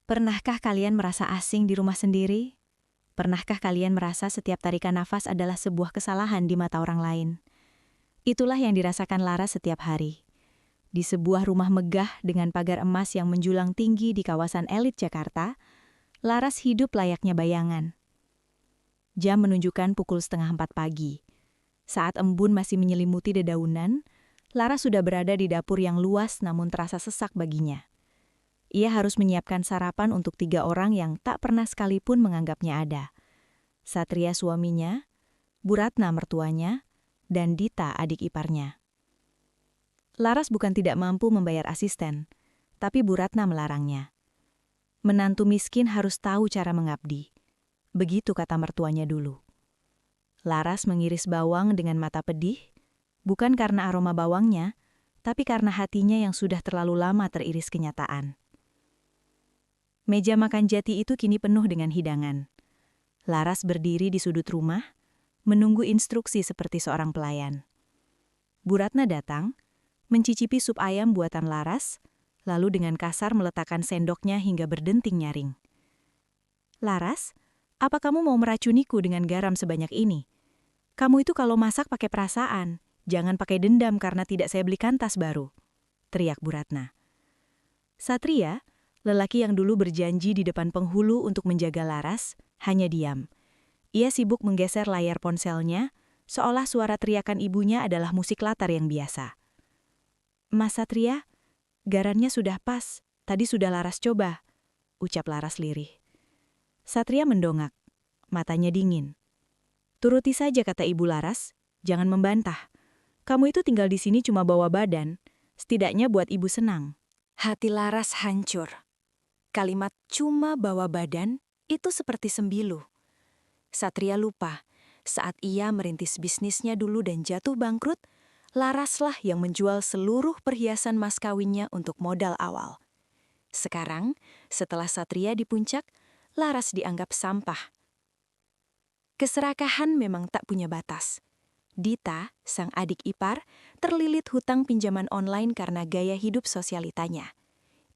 Pernahkah kalian merasa asing di rumah sendiri? Pernahkah kalian merasa setiap tarikan nafas adalah sebuah kesalahan di mata orang lain? Itulah yang dirasakan Laras setiap hari. Di sebuah rumah megah dengan pagar emas yang menjulang tinggi di kawasan elit Jakarta, Laras hidup layaknya bayangan. Jam menunjukkan pukul 3:30 pagi. Saat embun masih menyelimuti dedaunan, Laras sudah berada di dapur yang luas namun terasa sesak baginya. Ia harus menyiapkan sarapan untuk 3 orang yang tak pernah sekalipun menganggapnya ada. Satria suaminya, Bu Ratna mertuanya, dan Dita adik iparnya. Laras bukan tidak mampu membayar asisten, tapi Bu Ratna melarangnya. Menantu miskin harus tahu cara mengabdi. Begitu kata mertuanya dulu. Laras mengiris bawang dengan mata pedih, bukan karena aroma bawangnya, tapi karena hatinya yang sudah terlalu lama teriris kenyataan. Meja makan Jati itu kini penuh dengan hidangan. Laras berdiri di sudut rumah, menunggu instruksi seperti seorang pelayan. Bu Ratna datang, mencicipi sup ayam buatan Laras, lalu dengan kasar meletakkan sendoknya hingga berdenting nyaring. "Laras, apa kamu mau meracuniku dengan garam sebanyak ini? Kamu itu kalau masak pakai perasaan, jangan pakai dendam karena tidak saya belikan tas baru," teriak Bu Ratna. Satria, lelaki yang dulu berjanji di depan penghulu untuk menjaga Laras, hanya diam. Ia sibuk menggeser layar ponselnya, seolah suara teriakan ibunya adalah musik latar yang biasa. "Mas Satria, garamnya sudah pas, tadi sudah Laras coba," ucap Laras lirih. Satria mendongak, matanya dingin. "Turuti saja kata Ibu Laras, jangan membantah. Kamu itu tinggal di sini cuma bawa badan, setidaknya buat Ibu senang." Hati Laras hancur. Kalimat "cuma bawa badan" itu seperti sembilu. Satria lupa, saat ia merintis bisnisnya dulu dan jatuh bangkrut, Laraslah yang menjual seluruh perhiasan mas kawinnya untuk modal awal. Sekarang, setelah Satria di puncak, Laras dianggap sampah. Keserakahan memang tak punya batas. Dita, sang adik ipar, terlilit hutang pinjaman online karena gaya hidup sosialitanya.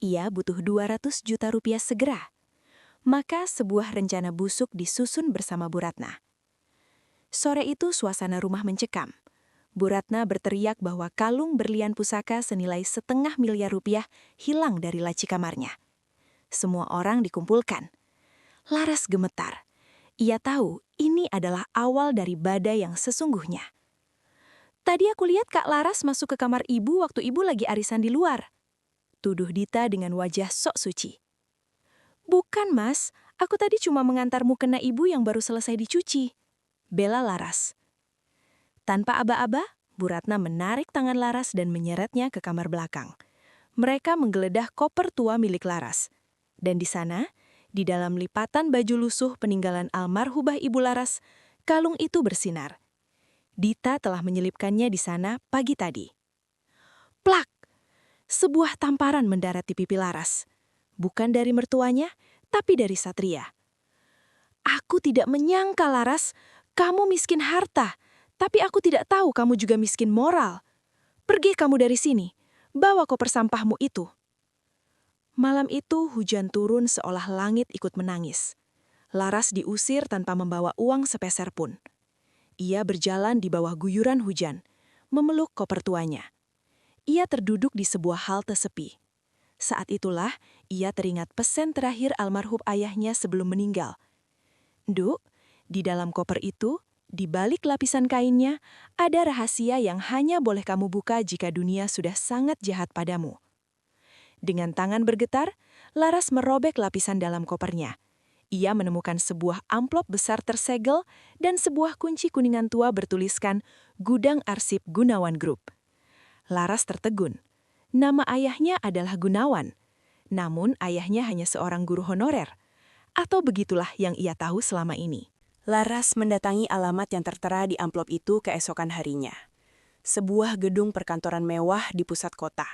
Ia butuh 200 juta rupiah segera. Maka sebuah rencana busuk disusun bersama Bu Ratna. Sore itu suasana rumah mencekam. Bu Ratna berteriak bahwa kalung berlian pusaka senilai 500 miliar rupiah hilang dari laci kamarnya. Semua orang dikumpulkan. Laras gemetar. Ia tahu ini adalah awal dari badai yang sesungguhnya. "Tadi aku lihat Kak Laras masuk ke kamar ibu waktu ibu lagi arisan di luar," tuduh Dita dengan wajah sok suci. "Bukan mas, aku tadi cuma mengantarmu kena ibu yang baru selesai dicuci," bela Laras. Tanpa aba-aba, Bu Ratna menarik tangan Laras dan menyeretnya ke kamar belakang. Mereka menggeledah koper tua milik Laras. Dan di sana, di dalam lipatan baju lusuh peninggalan almarhumah Ibu Laras, kalung itu bersinar. Dita telah menyelipkannya di sana pagi tadi. Plak! Sebuah tamparan mendarat di pipi Laras. Bukan dari mertuanya, tapi dari Satria. "Aku tidak menyangka, Laras, kamu miskin harta, tapi aku tidak tahu kamu juga miskin moral. Pergi kamu dari sini, bawa koper sampahmu itu." Malam itu hujan turun seolah langit ikut menangis. Laras diusir tanpa membawa uang sepeser pun. Ia berjalan di bawah guyuran hujan, memeluk koper tuanya. Ia terduduk di sebuah halte sepi. Saat itulah ia teringat pesan terakhir almarhum ayahnya sebelum meninggal. "Duk, di dalam koper itu, di balik lapisan kainnya, ada rahasia yang hanya boleh kamu buka jika dunia sudah sangat jahat padamu." Dengan tangan bergetar, Laras merobek lapisan dalam kopernya. Ia menemukan sebuah amplop besar tersegel dan sebuah kunci kuningan tua bertuliskan Gudang Arsip Gunawan Group. Laras tertegun. Nama ayahnya adalah Gunawan. Namun ayahnya hanya seorang guru honorer. Atau begitulah yang ia tahu selama ini. Laras mendatangi alamat yang tertera di amplop itu keesokan harinya. Sebuah gedung perkantoran mewah di pusat kota.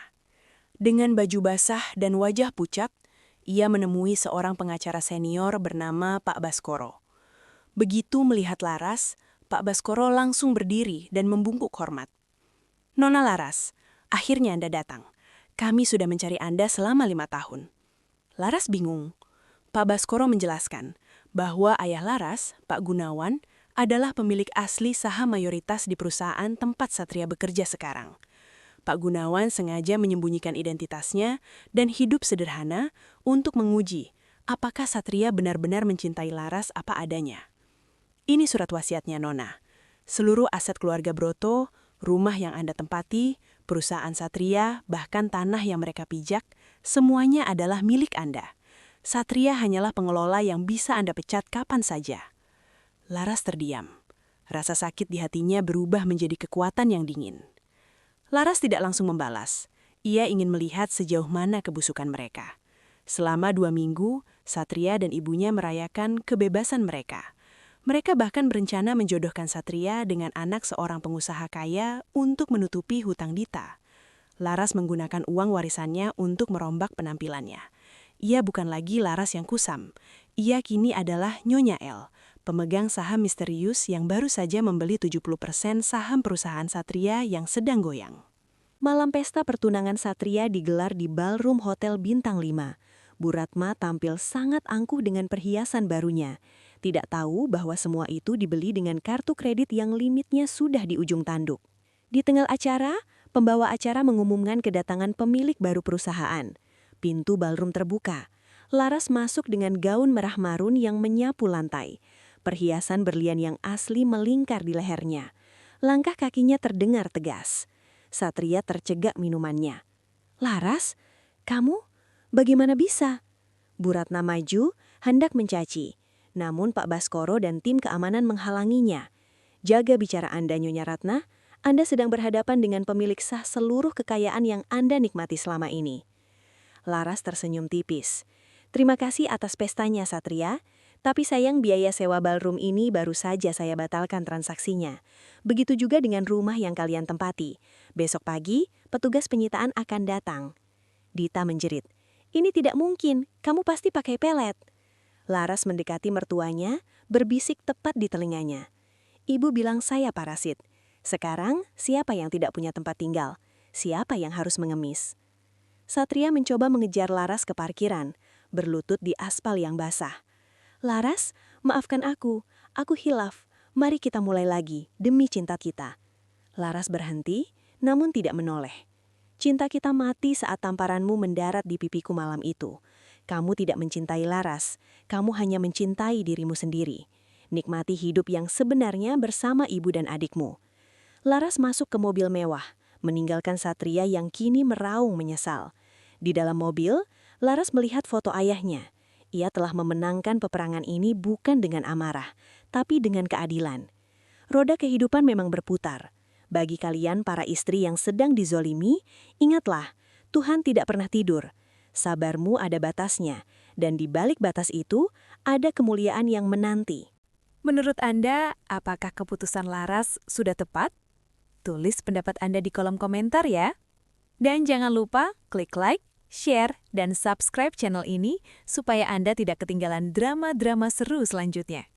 Dengan baju basah dan wajah pucat, ia menemui seorang pengacara senior bernama Pak Baskoro. Begitu melihat Laras, Pak Baskoro langsung berdiri dan membungkuk hormat. "Nona Laras, akhirnya Anda datang. Kami sudah mencari Anda selama 5 tahun." Laras bingung. Pak Baskoro menjelaskan bahwa ayah Laras, Pak Gunawan, adalah pemilik asli saham mayoritas di perusahaan tempat Satria bekerja sekarang. Pak Gunawan sengaja menyembunyikan identitasnya dan hidup sederhana untuk menguji apakah Satria benar-benar mencintai Laras apa adanya. Ini surat wasiatnya Nona. Seluruh aset keluarga Broto, rumah yang Anda tempati, perusahaan Satria, bahkan tanah yang mereka pijak, semuanya adalah milik Anda. Satria hanyalah pengelola yang bisa Anda pecat kapan saja. Laras terdiam. Rasa sakit di hatinya berubah menjadi kekuatan yang dingin. Laras tidak langsung membalas. Ia ingin melihat sejauh mana kebusukan mereka. Selama 2 minggu, Satria dan ibunya merayakan kebebasan mereka. Mereka bahkan berencana menjodohkan Satria dengan anak seorang pengusaha kaya untuk menutupi hutang Dita. Laras menggunakan uang warisannya untuk merombak penampilannya. Ia bukan lagi Laras yang kusam. Ia kini adalah Nyonya El, pemegang saham misterius yang baru saja membeli 70% saham perusahaan Satria yang sedang goyang. Malam pesta pertunangan Satria digelar di ballroom Hotel Bintang 5. Bu Ratma tampil sangat angkuh dengan perhiasan barunya. Tidak tahu bahwa semua itu dibeli dengan kartu kredit yang limitnya sudah di ujung tanduk. Di tengah acara, pembawa acara mengumumkan kedatangan pemilik baru perusahaan. Pintu ballroom terbuka. Laras masuk dengan gaun merah marun yang menyapu lantai. Perhiasan berlian yang asli melingkar di lehernya. Langkah kakinya terdengar tegas. Satria tercegak minumannya. "Laras, kamu? Bagaimana bisa?" Bu Ratna maju, hendak mencaci. Namun Pak Baskoro dan tim keamanan menghalanginya. "Jaga bicara Anda, Nyonya Ratna. Anda sedang berhadapan dengan pemilik sah seluruh kekayaan yang Anda nikmati selama ini." Laras tersenyum tipis. "Terima kasih atas pestanya, Satria. Tapi sayang biaya sewa ballroom ini baru saja saya batalkan transaksinya. Begitu juga dengan rumah yang kalian tempati. Besok pagi, petugas penyitaan akan datang." Dita menjerit. "Ini tidak mungkin, kamu pasti pakai pelet." Laras mendekati mertuanya, berbisik tepat di telinganya. "Ibu bilang saya parasit. Sekarang, siapa yang tidak punya tempat tinggal? Siapa yang harus mengemis?" Satria mencoba mengejar Laras ke parkiran, berlutut di aspal yang basah. "Laras, maafkan aku hilaf. Mari kita mulai lagi, demi cinta kita." Laras berhenti, namun tidak menoleh. "Cinta kita mati saat tamparanmu mendarat di pipiku malam itu. Kamu tidak mencintai Laras, kamu hanya mencintai dirimu sendiri. Nikmati hidup yang sebenarnya bersama ibu dan adikmu." Laras masuk ke mobil mewah, meninggalkan Satria yang kini meraung menyesal. Di dalam mobil, Laras melihat foto ayahnya. Ia telah memenangkan peperangan ini bukan dengan amarah, tapi dengan keadilan. Roda kehidupan memang berputar. Bagi kalian para istri yang sedang dizolimi, ingatlah, Tuhan tidak pernah tidur. Sabarmu ada batasnya, dan di balik batas itu, ada kemuliaan yang menanti. Menurut Anda, apakah keputusan Laras sudah tepat? Tulis pendapat Anda di kolom komentar ya. Dan jangan lupa klik like, share, dan subscribe channel ini supaya Anda tidak ketinggalan drama-drama seru selanjutnya.